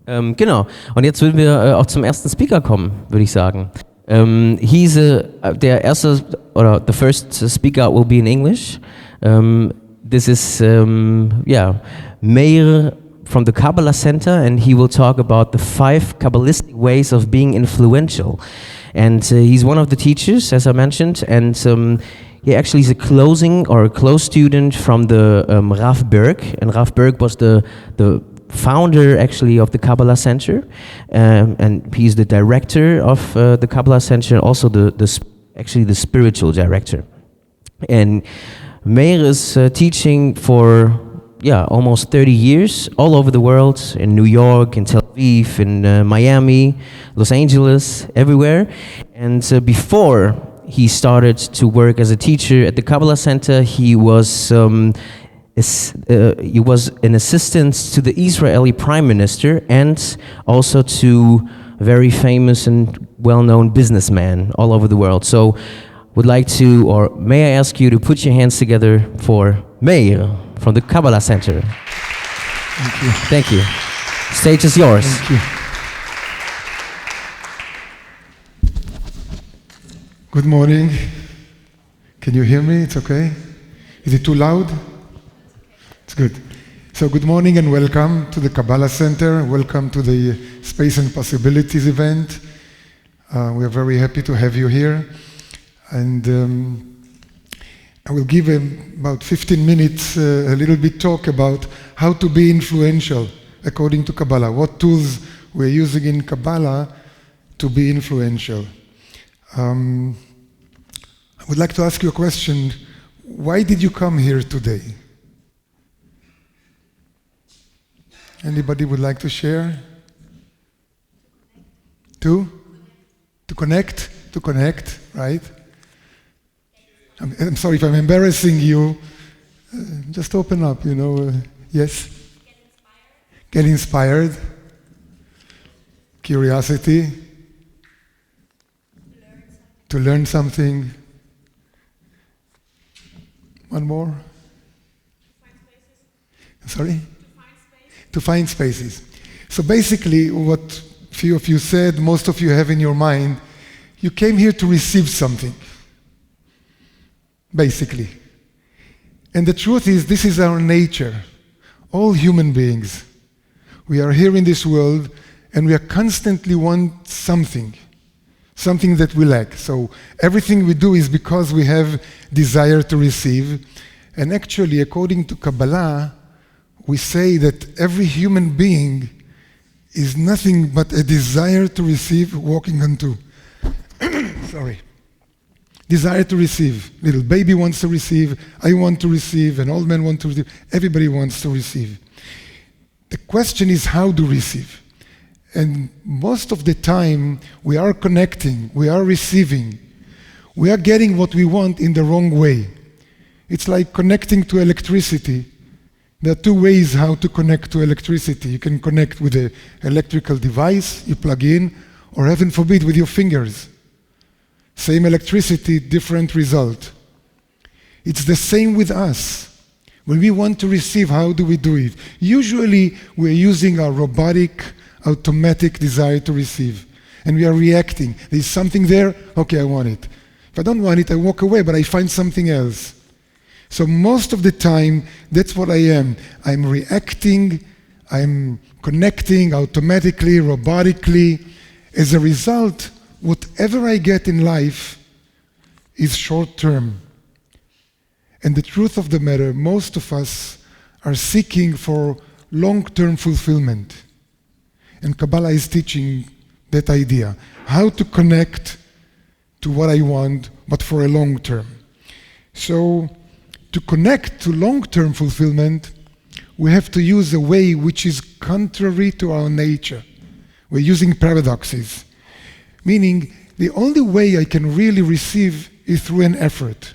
Genau. Und jetzt würden wir auch zum ersten Speaker kommen, würde ich sagen. He's der erste, oder the first speaker will be in English. This is, Meir from the Kabbalah Center, and he will talk about the 5 Kabbalistic ways of being influential. And he's one of the teachers, as I mentioned, and he actually is a close student from the Rav Berg, and Rav Berg was the founder actually of the Kabbalah Center, and he's the director of the Kabbalah Center, also the spiritual director. And Meir is teaching for almost 30 years all over the world, in New York, in Tel Aviv, in Miami, Los Angeles, everywhere. And before he started to work as a teacher at the Kabbalah Center, he was an assistant to the Israeli Prime Minister and also to a very famous and well-known businessman all over the world. So may I ask you to put your hands together for Meir from the Kabbalah Center. Thank you. Thank you. Stage is yours. Thank you. Good morning. Can you hear me? It's okay? Is it too loud? It's good. So good morning and welcome to the Kabbalah Center. Welcome to the Space and Possibilities event. We are very happy to have you here. And I will give about 15 minutes, a little bit talk about how to be influential according to Kabbalah. What tools we're using in Kabbalah to be influential. I would like to ask you a question. Why did you come here today? Anybody would like to share? To connect? To connect, right? I'm sorry if I'm embarrassing you. Just open up, yes? Get inspired. Curiosity. To learn something. One more? Sorry? To find spaces. So basically, what few of you said, most of you have in your mind, you came here to receive something. Basically. And the truth is, this is our nature. All human beings. We are here in this world, and we are constantly want something that we lack. So everything we do is because we have desire to receive. And actually, according to Kabbalah, we say that every human being is nothing but a desire to receive, walking on two. Sorry. Desire to receive. Little baby wants to receive, I want to receive, an old man wants to receive, everybody wants to receive. The question is how to receive. And most of the time, we are connecting, we are receiving, we are getting what we want in the wrong way. It's like connecting to electricity. There are 2 ways how to connect to electricity. You can connect with an electrical device, you plug in, or heaven forbid, with your fingers. Same electricity, different result. It's the same with us. When we want to receive, how do we do it? Usually, we're using our robotic, automatic desire to receive. And we are reacting. There's something there, okay, I want it. If I don't want it, I walk away, but I find something else. So most of the time, that's what I am. I'm reacting, I'm connecting automatically, robotically. As a result, whatever I get in life is short-term. And the truth of the matter, most of us are seeking for long-term fulfillment. And Kabbalah is teaching that idea. How to connect to what I want, but for a long term. So, to connect to long-term fulfillment, we have to use a way which is contrary to our nature. We're using paradoxes. Meaning, the only way I can really receive is through an effort.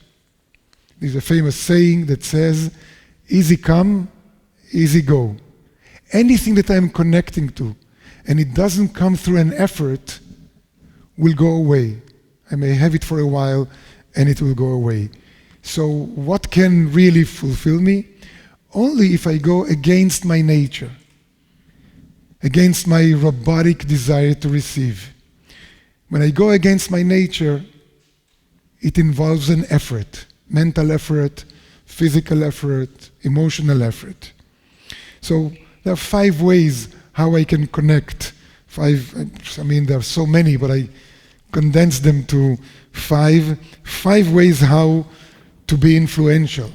There's a famous saying that says, easy come, easy go. Anything that I'm connecting to, and it doesn't come through an effort, will go away. I may have it for a while, and it will go away. So what can really fulfill me? Only if I go against my nature. against my robotic desire to receive. When I go against my nature, it involves an effort, mental effort, physical effort, emotional effort. So there are 5 ways how I can connect. 5, there are so many, but I condense them to 5 ways how to be influential.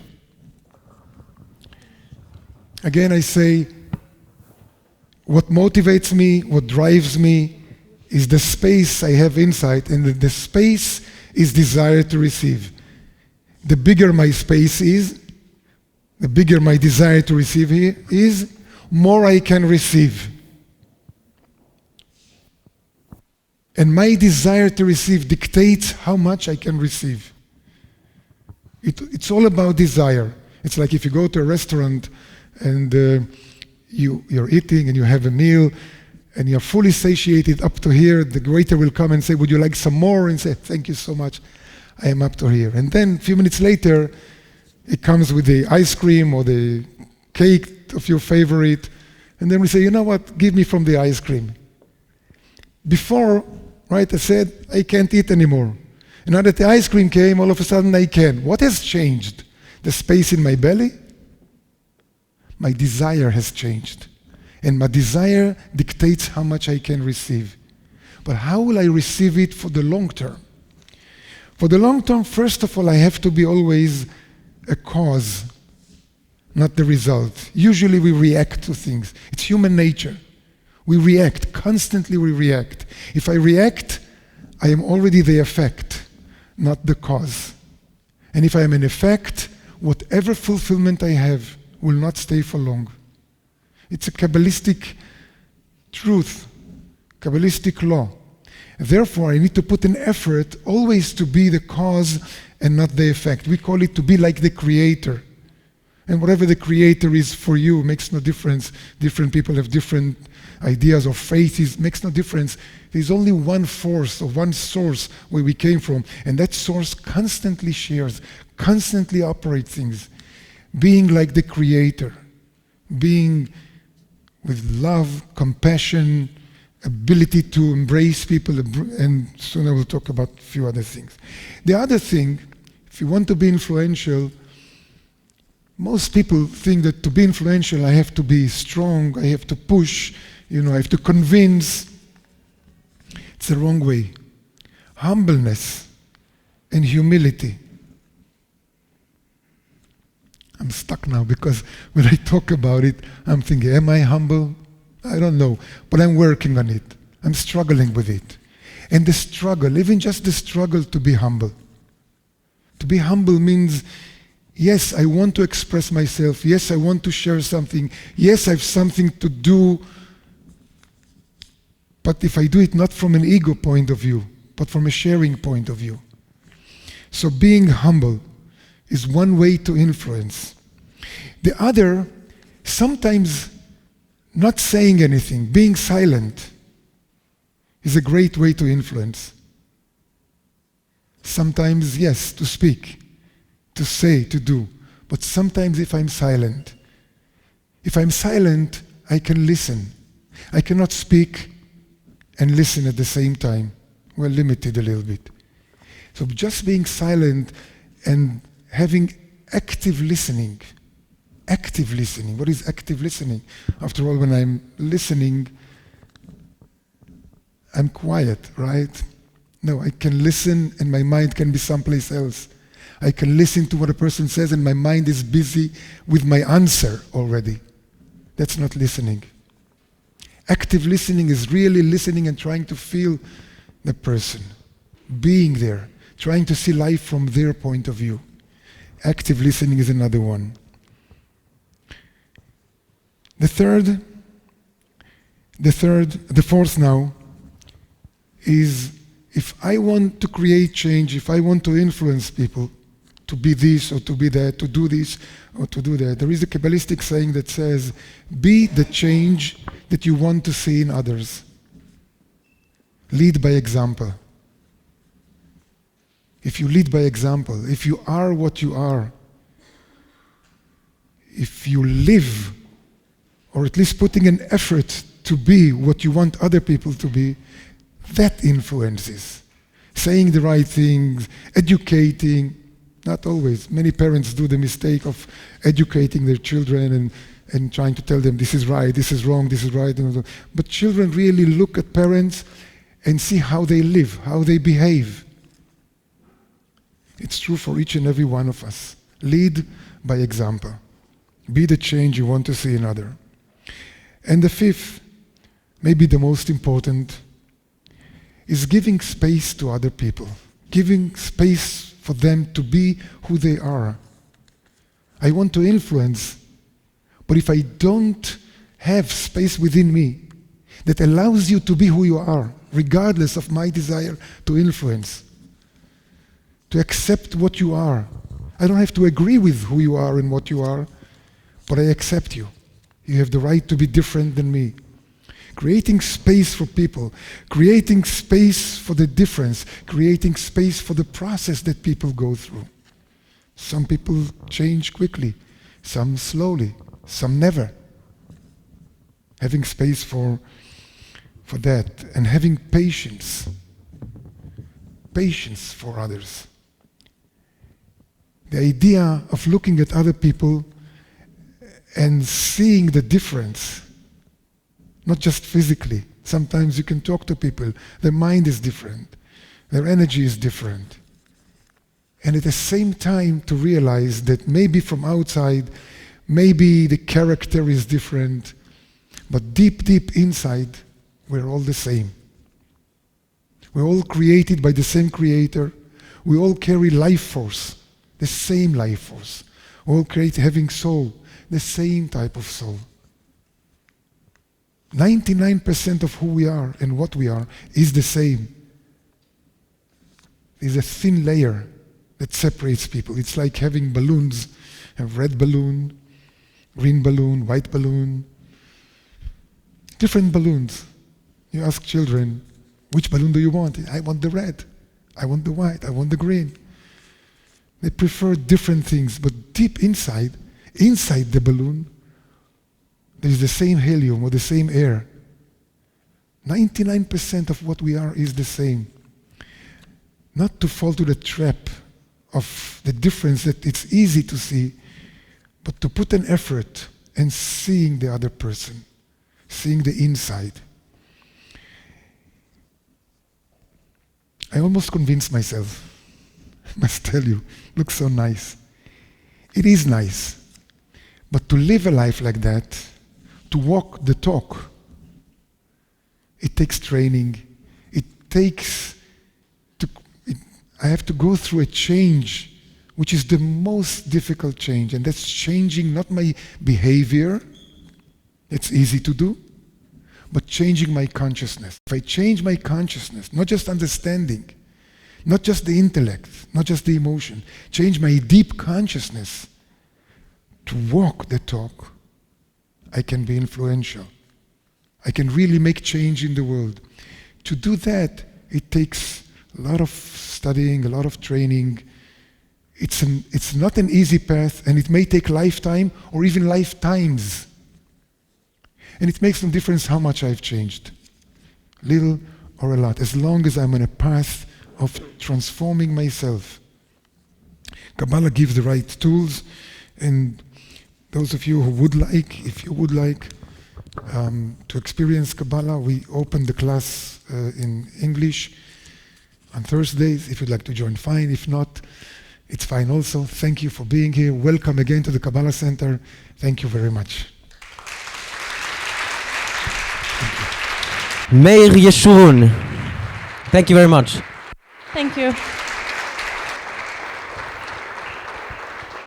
Again, I say, what motivates me, what drives me, is the space I have inside, and the space is desire to receive. The bigger my space is, the bigger my desire to receive is, more I can receive. And my desire to receive dictates how much I can receive. It's all about desire. It's like if you go to a restaurant and you're eating and you have a meal and you're fully satiated up to here, the waiter will come and say, would you like some more? And say, thank you so much, I am up to here. And then a few minutes later, it comes with the ice cream or the cake of your favorite. And then we say, you know what, give me from the ice cream. Before, right, I said, I can't eat anymore. And now that the ice cream came, all of a sudden I can. What has changed? The space in my belly? My desire has changed. And my desire dictates how much I can receive. But how will I receive it for the long term? For the long term, first of all, I have to be always a cause, not the result. Usually we react to things. It's human nature. We react. Constantly we react. If I react, I am already the effect, not the cause. And if I am an effect, whatever fulfillment I have will not stay for long. It's a Kabbalistic truth, Kabbalistic law. Therefore, I need to put an effort always to be the cause and not the effect. We call it to be like the creator. And whatever the creator is for you makes no difference. Different people have different ideas or faiths, makes no difference. There's only one force or one source where we came from, and that source constantly shares, constantly operates things. Being like the creator, being with love, compassion, ability to embrace people, and soon I will talk about a few other things. The other thing, if you want to be influential, most people think that to be influential, I have to be strong, I have to push, I have to convince. It's the wrong way. Humbleness and humility. I'm stuck now because when I talk about it, I'm thinking, am I humble? I don't know, but I'm working on it. I'm struggling with it. And the struggle, even just the struggle to be humble. To be humble means, yes, I want to express myself. Yes, I want to share something. Yes, I have something to do. But if I do it not from an ego point of view, but from a sharing point of view. So being humble is one way to influence. The other, sometimes not saying anything, being silent, is a great way to influence. Sometimes, yes, to speak, to say, to do. But sometimes if I'm silent, I can listen. I cannot speak and listen at the same time. We're limited a little bit. So just being silent and having active listening. Active listening. What is active listening? After all, when I'm listening, I'm quiet, right? No, I can listen and my mind can be someplace else. I can listen to what a person says and my mind is busy with my answer already. That's not listening. Active listening is really listening and trying to feel the person, being there, trying to see life from their point of view. Active listening is another one. The fourth now is, if I want to create change, if I want to influence people to be this or to be that, to do this or to do that, there is a Kabbalistic saying that says, be the change that you want to see in others. Lead by example. If you lead by example, if you are what you are, if you live, or at least putting an effort to be what you want other people to be, that influences. Saying the right things, educating, not always. Many parents do the mistake of educating their children and trying to tell them this is right, this is wrong, this is right. But children really look at parents and see how they live, how they behave. It's true for each and every one of us. Lead by example. Be the change you want to see in others. And the fifth, maybe the most important, is giving space to other people. Giving space for them to be who they are. I want to influence, but if I don't have space within me that allows you to be who you are, regardless of my desire to influence, to accept what you are. I don't have to agree with who you are and what you are, but I accept you. You have the right to be different than me. Creating space for people, creating space for the difference, creating space for the process that people go through. Some people change quickly, some slowly, some never. Having space for that and having patience for others. The idea of looking at other people and seeing the difference, not just physically. Sometimes you can talk to people, their mind is different, their energy is different. And at the same time to realize that maybe from outside, maybe the character is different, but deep, deep inside, we're all the same. We're all created by the same creator. We all carry life force, the same life force. We all create having soul, the same type of soul. 99% of who we are and what we are is the same. There's a thin layer that separates people. It's like having balloons, a red balloon, green balloon, white balloon, different balloons. You ask children, which balloon do you want? I want the red, I want the white, I want the green. They prefer different things, but deep inside the balloon, there is the same helium or the same air. 99% of what we are is the same. Not to fall to the trap of the difference that it's easy to see, but to put an effort in seeing the other person, seeing the inside. I almost convinced myself, I must tell you, looks so nice. It is nice, but to live a life like that, to walk the talk, it takes training. I have to go through a change, which is the most difficult change, and that's changing not my behavior, it's easy to do, but changing my consciousness. If I change my consciousness, not just understanding, not just the intellect, not just the emotion, change my deep consciousness to walk the talk, I can be influential. I can really make change in the world. To do that, it takes a lot of studying, a lot of training. It's not an easy path, and it may take lifetime or even lifetimes. And it makes no difference how much I've changed, little or a lot, as long as I'm on a path of transforming myself. Kabbalah gives the right tools, and those of you who would like, if you would like to experience Kabbalah, we open the class in English on Thursdays. If you'd like to join, fine. If not, it's fine also. Thank you for being here. Welcome again to the Kabbalah Center. Thank you very much. Meir Yeshurun. Thank you very much. Thank you.